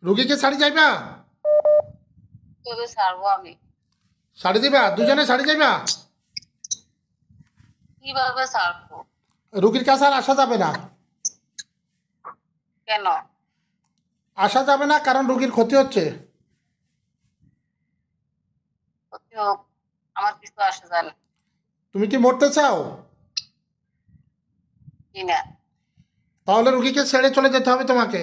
রুগীকে ছাড়ি যাইবা? তোকে ছাড়বো আমি। ছাড়ি দিবা? দুজনে ছাড়ি যাইবা? কিভাবে ছাড়বো? রুগীর কাছে আর আসা যাবে না। কেন? আসা যাবে না কারণ রুগীর ক্ষতি হচ্ছে। ক্ষতি হোক, আমার কিছু আসে যায় না। তুমি কি মরতে চাও? কি না? তাহলে রুগীকে ছেড়ে চলে যেতে হবে তোমাকে।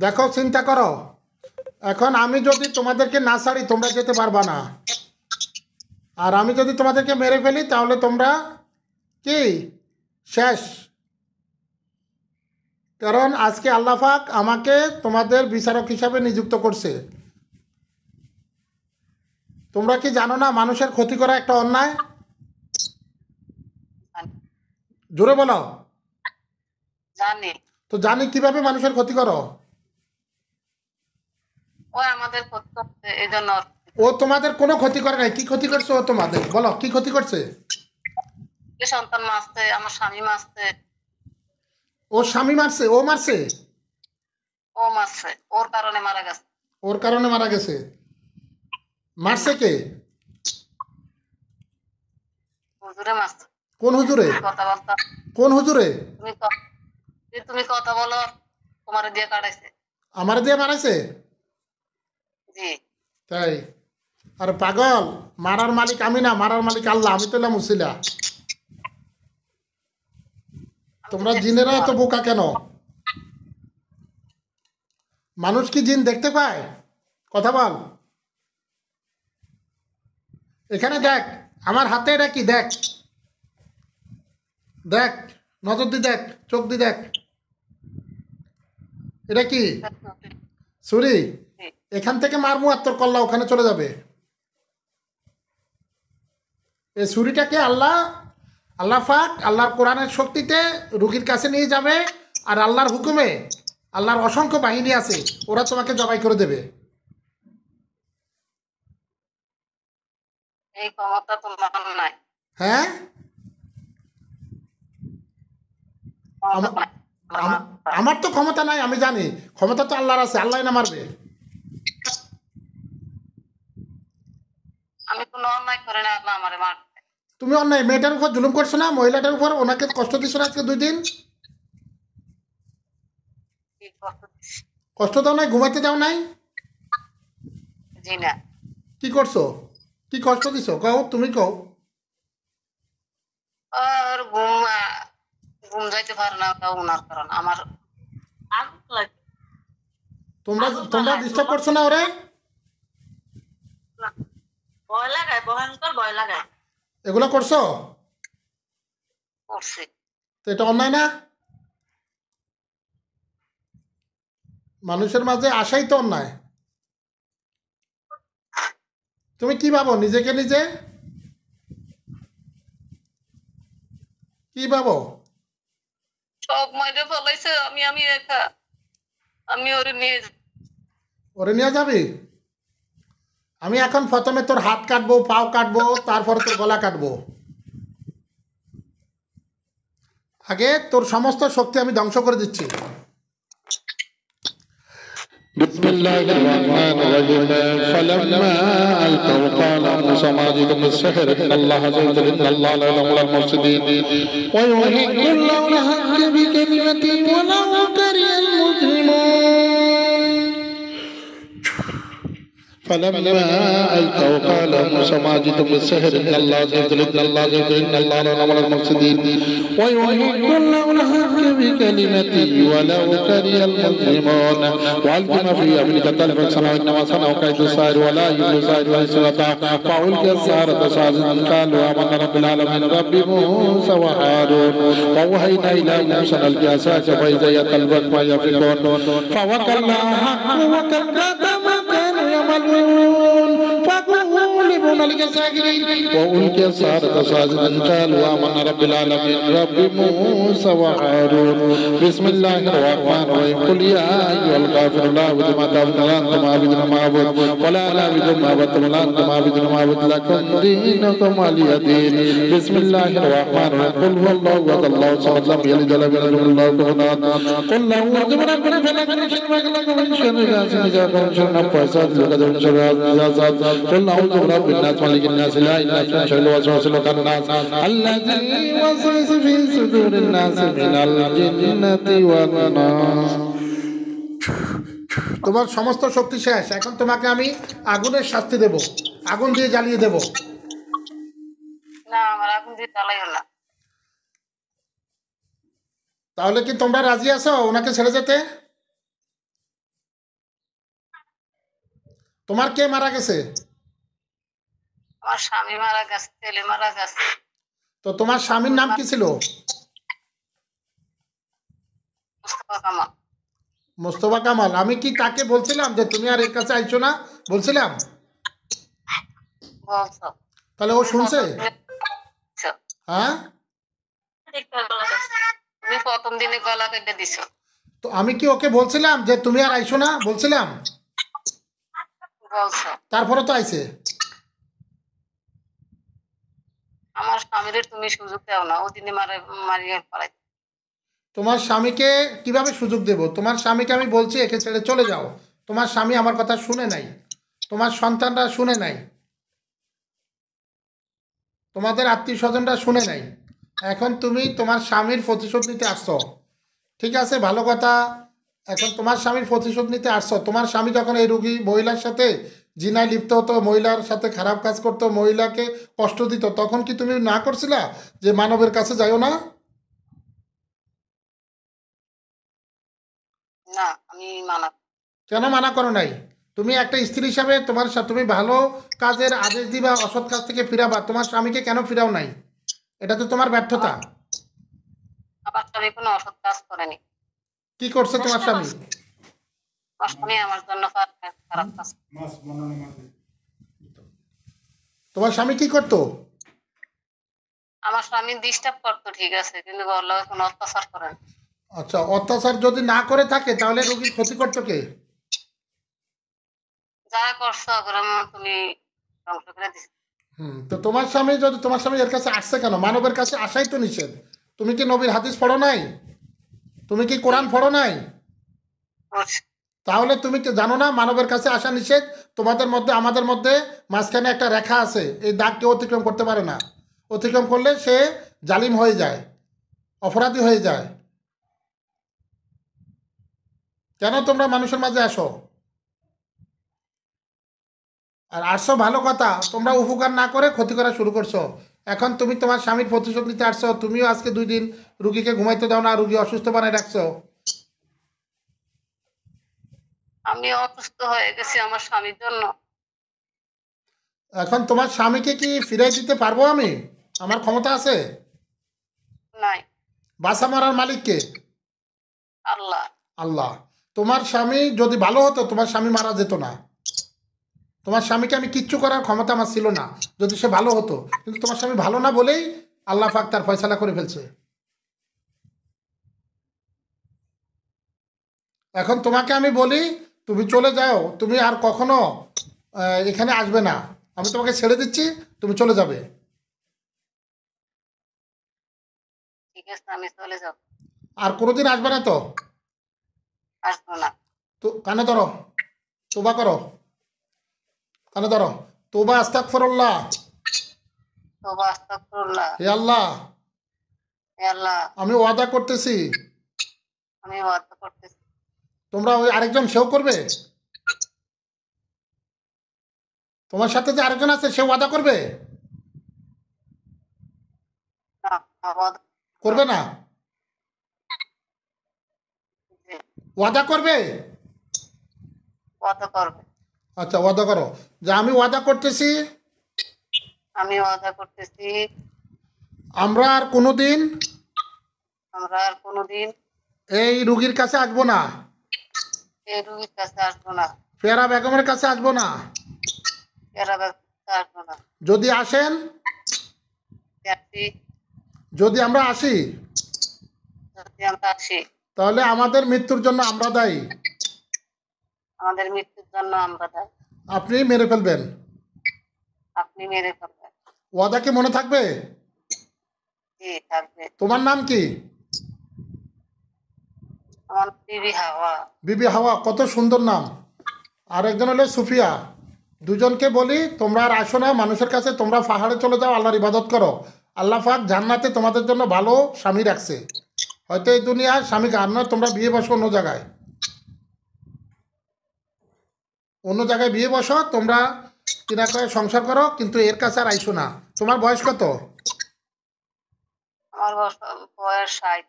দেখো, চিন্তা করো, এখন আমি যদি তোমাদেরকে না ছাড়ি তোমরা যেতে পারবা না, আর আমি যদি তোমাদেরকে মেরে ফেলি তাহলে তোমরা কি শেষ। কারণ আজকে আল্লাহ পাক আমাকে তোমাদের বিচারক হিসাবে নিযুক্ত করছে। তোমরা কি জানো না মানুষের ক্ষতি করা একটা অন্যায়? জোরে বলো। জানি। তো জানি, কিভাবে মানুষের ক্ষতি করো? ওই আমাদের ক্ষতি করছে, এই জন্য ও তোমাদের কোনো ক্ষতি করে নাই। কি ক্ষতি করছে ও তোমাদের? বলো, কি ক্ষতি করছে? সন্তান মারছে, আমার স্বামী মারছে। ওর স্বামী মারছে? ও মারছে? ও মারছে, ওর কারণে মারা গেছে। ওর কারণে মারা গেছে? মারছে কে? হুজুরে মারছে। কোন হুজুরে? কথা বলতো। কোন হুজুরে? তুমি কথা বলো, তোমার দিয়ে কাটাইছে। আমার দিয়ে মারাইছে? জি। তাই? আর পাগল, মারার মালিক আমি না, মারার মালিক আল্লাহ। আমি তো এলাম উসিলা। তোমরা জিনেরা এত বোকা কেন? মানুষ কি জিন দেখতে পায়? কথা বল। এখানে দেখ, আমার হাতে এটা কি? দেখ দেখ, নজর দি দেখ, চোখ দি দেখ, এটা কি? ছুরি। এখান থেকে মারমু আর তোর কল্লা ওখানে চলে যাবে। এই ছুরিটাকে আল্লাহ পাক আল্লাহর কোরআনের শক্তিতে রুগীর কাছে নিয়ে যাবে, আর আল্লাহর হুকুমে, আল্লাহর অসংখ্য বাহিনী আছে, ওরা তোমাকে জবাই করে দেবে। এই ক্ষমতা তোমার নাই। হ্যাঁ, আমার তো ক্ষমতা নাই, আমি জানি। ক্ষমতা তো আল্লাহর আছে, আল্লাহ না মারবে। আমি কোনো অন্যায় করে না, আল্লাহ আমারে মারবে। তুমি অন্যায়, মেয়েটার উপর জুলুম করছো না, মহিলাটার উপর, ওনাকে কষ্ট দিছো না আজকে 2 দিন? কষ্ট দাও নাই? ঘুমাইতে দাও নাই? জি না। কি করছো? কি কষ্ট দিছো কও, তুমি কও। আর ঘুম যাইতে পারে না, ওনার কারণ আমার আগুন লাগে। তোমরা তোমরা ডিস্টার্ব করছো না ওরে? ভয় লাগায়, ভয়ঙ্কর ভয় লাগায়। এগুলো করছো? করছি। তো এটা অন্যায় না? মানুষের মাঝে আসাই তো অন্যায়। তুমি কি ভাবো নিজেকে নিজে? কি ভাবো? সব মাইরে ফলাইছে, আমি একা। আমি ওরে নিয়ে ওরে নিয়ে যাবি? আমি এখন প্রথমে তোর হাত কাটবো, পাও কাটবো, তারপরে তোর গলা কাটবো। আগে তোর সমস্ত শক্তি আমি ধ্বংস করে দিচ্ছি। بسم الله الرحمن الرحيم فلما ألقوا قال موسى ما جئتم بالسحر إن الله عز وجل إن الله لا يظلم المفسدين ويحق الله الحق بكلمته ولو كره المجرمون فلما ألقوا قال موسى ما جئتم بالسحر إن الله عز وجل إن الله عز وجل إن الله لا يظلم المفسدين ويحق الله الحق بكلمته ولو كره المجرمون وألقي ما في يمينك تلقف صنعوا إنما صنعوا كيد الساحر ولا يفلح الساحر حيث أتى فألقي السحرة ساجدا قالوا آمنا رب العالمين رب موسى وهارون وأوحينا إلى موسى أن ألقي عصاك فإذا هي تلقف ما يأفكون فوقع الله حق وكذب ما كانوا ملعون فغلبوا ملك ساجدين وألقي السحرة ساجدا قالوا آمنا رب العالمين رب موسى وهارون بسم الله الرحمن الرحيم قل يا أيها الكافرون لا أعبد ما تعبدون أنتم عابدون ما أعبد ولا أنا أعبد ما عبدتم ولا أنتم عابدون ما أعبد لكم دينكم ولي دين بسم الله الرحمن الرحيم قل هو الله أحد الله الصمد لم يلد ولم يولد ولم يكن له كفوا أحد قل له أعوذ برب الفلق من شر ما خلق ومن شر غاسق إذا وقب ومن شر النفاثات في العقد ومن شر حاسد إذا حسد قل أعوذ برب الناس مالك الناس إله الناس من شر الوسواس الخناس الذي يوسوس في صدور الناس من الجنة والناس তোমার সমস্ত শক্তি শেষ, এখন তোমাকে আমি আগুনের শাস্তি দেব, আগুন দিয়ে জ্বালিয়ে দেব। না আমার আগুন দিয়ে জ্বালাইও না। তাহলে কি তোমরা রাজি আছো ওনাকে ছেড়ে যেতে? তোমার কে মারা গেছে? আমার স্বামী মারা গেছে, ছেলে মারা গেছে। তো তোমার স্বামীর নাম কি ছিল? মুস্তফা কামাল। মোস্তফা কামাল। আমি কি তাকে বলছিলাম যে তুমি আর এর কাছে আইছো না? বলছিলাম? বলছো। তাহলে ও শুনছে? হ্যাঁ, তুমি প্রথম দিনে গলা কেটে দিছো। তো আমি কি ওকে বলছিলাম যে তুমি আর আইছো না? বলছিলাম? বলছো। তারপরে তো আইছে। আমার স্বামীরে তুমি সুযোগ দাও না, ওদিনে মারিয়ে পড়াই। তোমার স্বামীকে কিভাবে সুযোগ দেব? তোমার স্বামীকে আমি বলছি একে ছেড়ে চলে যাও, তোমার স্বামী আমার কথা শুনে নাই, তোমার সন্তানরা শুনে নাই, তোমাদের আত্মীয় স্বজনরা শুনে নাই। এখন তুমি তোমার স্বামীর প্রতিশোধ নিতে আসছো, ঠিক আছে, ভালো কথা। এখন তোমার স্বামীর প্রতিশোধ নিতে আসছো। তোমার স্বামী যখন এই রোগী মহিলার সাথে জিনায় লিপ্ত হতো, মহিলার সাথে খারাপ কাজ করতো, মহিলাকে কষ্ট দিত, তখন কি তুমি না করছিলা যে মানবের কাছে যাইও না? না আমি মানা। কেন মানা করো নাই? তুমি একটা স্ত্রী হিসাবে তুমি ভালো কাজের আদেশ দিবা, অসৎ কাজ থেকে ফিরাবা, তোমার স্বামীকে কেন ফিরাও নাই? এটা তো তোমার ব্যর্থতা। আমার স্বামী কোনো অসৎ কাজ করেনি। কি করছে তোমার স্বামী? আমার স্বামী আমার জন্য খারাপ কাজ। তোমার স্বামী কি করতো? আমার স্বামী ডিস্টার্ব করতো, ঠিক আছে, কিন্তু বললো কোনো অত্যাচার করেন। আচ্ছা, অত্যাচার যদি না করে থাকে তাহলে রোগীর ক্ষতি করতো কে? যারা করছো তুমি ধ্বংস করে দিচ্ছ। তো তোমার স্বামী এর কাছে আসছে কেন? মানবের কাছে আসাই তো নিষেধ। তুমি কি নবীর হাদিস পড়ো নাই? তুমি কি কোরআন পড়ো নাই? তাহলে তুমি কি জানো না মানবের কাছে আসা নিষেধ? তোমাদের মধ্যে আমাদের মধ্যে মাঝখানে একটা রেখা আছে, এই দাগ কেউ অতিক্রম করতে পারে না। অতিক্রম করলে সে জালিম হয়ে যায়, অপরাধী হয়ে যায়। কেন তোমরা মানুষের মাঝে আসো? আর আসছো ভালো কথা, তোমরা উপকার না করে ক্ষতি করা শুরু করছো। এখন তুমি তোমার স্বামীর প্রতিশোধ নিতে আসছো। তুমিও আজকে 2 দিন রুগীকে ঘুমাইতে দাও না, রুগী অসুস্থ বানায় রাখছো। আমি অসুস্থ হয়ে গেছি আমার স্বামীর জন্য। এখন তোমার স্বামীকে কি ফিরাই দিতে পারবো আমি? আমার ক্ষমতা আছে? নাই। বাসা মারার মালিক কে? আল্লাহ। আল্লাহ। তোমার স্বামী যদি ভালো হতো তোমার স্বামী মারা যেত না। তোমার স্বামীকে আমি কিচ্ছু করার ক্ষমতা আমার ছিল না যদি সে ভালো হতো, কিন্তু তোমার স্বামী ভালো না বলেই আল্লাহ পাক তার ফয়সালা করে ফেলছে। এখন তোমাকে আমি বলি তুমি চলে যাও, তুমি আর কখনো এখানে আসবে না। আমি তোমাকে ছেড়ে দিচ্ছি, তুমি চলে যাবে। ঠিক আছে আমি চলে যাব। আর কোনোদিন আসবে না তো? আসবো না। তো কানে ধরো, তোবা করো, কানে ধরো, তোবা আস্তাগফিরুল্লাহ। তোবা আস্তাগফিরুল্লাহ। হে আল্লাহ, হে আল্লাহ, আমি ওয়াদা করতেছি। আমি ওয়াদা করতেছি। তোমরা ওই আরেকজন সেও করবে, তোমার সাথে যে আরেকজন আছে সে ওয়াদা করবে? না, ওয়াদা করবে না? ওয়াদা করবে? ওয়াদা করবে। আচ্ছা ওয়াদা করো যে আমি ওয়াদা করতেছি আমি ওয়াদা করতেছি আমরা আর কোনোদিন এই এই রুগীর কাছে আসবো না, রুগীর কাছে আসবো না, পেয়ারা বেগমের কাছে আসবো না। এরা আসবো না। যদি আসেন, আসি, যদি আমরা আসি, যদি আমরা আসি, তাহলে আমাদের মৃত্যুর জন্য আমরা দায়ী। আমাদের মৃত্যুর জন্য আমরা দায়ী। আপনি মেরে ফেলবেন। আপনি মেরে ফেলবেন। ওয়াদা কি মনে থাকবে? জি থাকবে। তোমার নাম কি? আমার বিবি হাওয়া। বিবি হাওয়া, কত সুন্দর নাম। আর একজন হলো সুফিয়া। দুজনকে বলি তোমরা আর আসো না মানুষের কাছে, তোমরা পাহাড়ে চলে যাও, আল্লাহর ইবাদত করো। আল্লাহ পাক জান্নাতে তোমাদের জন্য ভালো স্বামী রাখছে। হয়তো এই দুনিয়ার স্বামীকে আর নয়, তোমরা বিয়ে বসো অন্য জায়গায়, অন্য জায়গায় বিয়ে বসো, তোমরা কিনা করে সংসার করো, কিন্তু এর কাছে আর আইসো না। তোমার বয়স কত? আমার বয়স 60।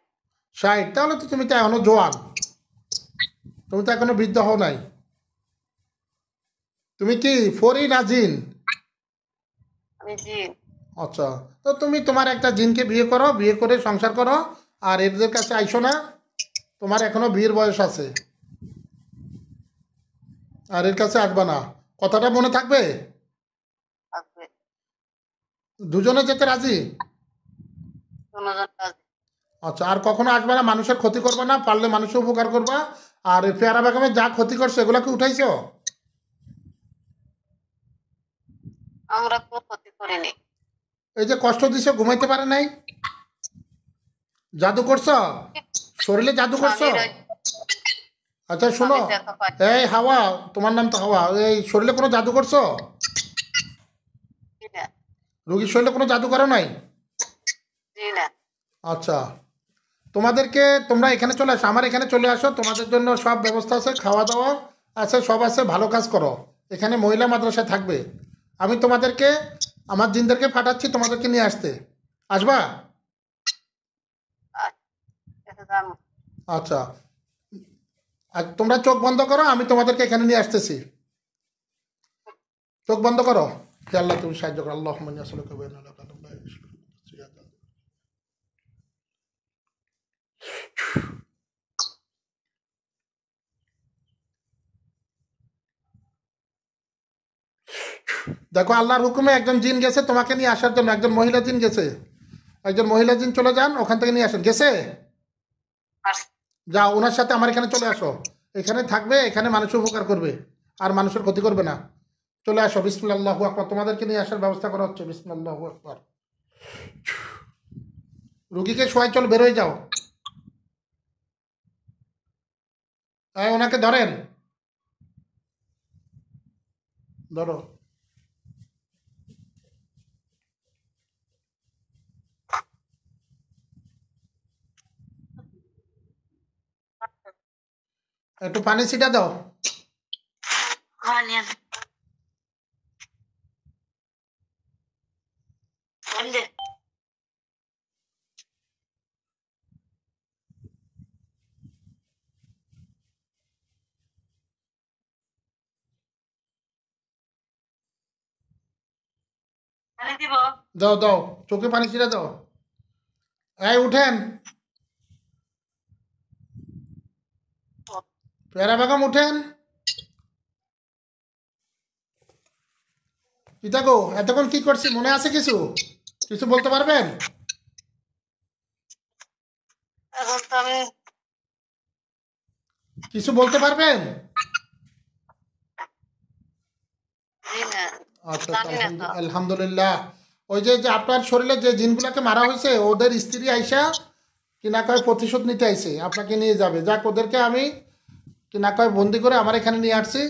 60? তাহলে তো তুমি তো এখনো জোয়ান, তুমি তো এখনো বৃদ্ধ হও নাই। তুমি কি ফরি না জিন? আমি জিন। আচ্ছা, তো তুমি তোমার একটা জিনকে বিয়ে করো, বিয়ে করে সংসার করো, আর এদের কাছে আইসো না। তোমার এখনো বিয়ের বয়স আছে, আর এর কাছে আসবা না। কথাটা মনে থাকবে? থাকবে। দুজনে যেতে রাজি? দুজন রাজি। আচ্ছা, আর কখনো আসবে না, মানুষের ক্ষতি করবে না, পারলে মানুষের উপকার করবা। আর এই পেয়ারা বেগমের যা ক্ষতি করছে এগুলোকে উঠাইছো? আমরা কোনো ক্ষতি করিনি। এই যে কষ্ট দিছো, ঘুমাইতে পারে নাই, জাদু করছো, শরীরে জাদু করছো? স্বামীর আচ্ছা শোনো, স্বামীর দেখা পাই। এই হাওয়া, তোমার নাম তো হাওয়া, এই শরীরে কোনো জাদু করছো? জি না। রুগীর শরীরে কোনো জাদু করো নাই? জি না। আচ্ছা, তোমাদেরকে, তোমরা এখানে চলে আসো, আমার এখানে চলে আসো, তোমাদের জন্য সব ব্যবস্থা আছে, খাওয়া দাওয়া আছে, সব আছে, ভালো কাজ করো। এখানে মহিলা মাদ্রাসা থাকবে। আমি তোমাদেরকে, আমার জিনদেরকে পাঠাচ্ছি তোমাদেরকে নিয়ে আসতে। আসবা? এটা জান। আচ্ছা, আর তোমরা চোখ বন্ধ করো, আমি তোমাদেরকে এখানে নিয়ে আসতেছি। চোখ বন্ধ করো। হে আল্লাহ, তুমি সাহায্য করো। আল্লাহ দেখো, আল্লাহর হুকুমে একজন জিন গেছে তোমাকে নিয়ে আসার জন্য, একজন মহিলা জিন গেছে। একজন মহিলা জিন চলে যান, ওখান থেকে নিয়ে আসেন। গেছে? যাও, ওনার সাথে আমার এখানে চলে আসো। এখানে থাকবে, এখানে মানুষের উপকার করবে, আর মানুষের ক্ষতি করবে না। চলে আসো। বিসমিল্লাহু আকবার। তোমাদেরকে নিয়ে আসার ব্যবস্থা করা হচ্ছে। বিসমিল্লাহু আকবার। রুগীকে শোয়াই, চল বের হয়ে যাও। ওনাকে ধরেন, ধরো। একটু পানি ছিটা দাও। খানিয়া। বন্ধে। পানি দিব। দাও দাও, চোখে পানি ছিটা দাও। উঠেন, পেয়ারা বেগম উঠেন। পিতা গো, এতক্ষণ কি করছি মনে আছে কিছু? কিছু বলতে পারবেন? এখন তো আমি কিছু বলতে পারবেন? জি না। আচ্ছা, জানি না তো। আলহামদুলিল্লাহ। ওই যে যে আপনার শরীরে যে জিনগুলোকে মারা হয়েছে, ওদের স্ত্রী আইসা কিনা কয় প্রতিশোধ নিতে আইছে, আপনাকে নিয়ে যাবে। যাক, ওদেরকে আমি কিনা কয় বন্দি করে আমার এখানে নিয়ে আসছি।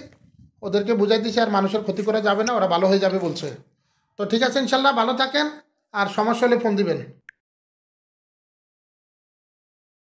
ওদেরকে বুঝাই দিছি আর মানুষের ক্ষতি করা যাবে না, ওরা ভালো হয়ে যাবে বলছে। তো ঠিক আছে, ইনশাল্লাহ ভালো থাকেন, আর সমস্যা হলে ফোন দিবেন।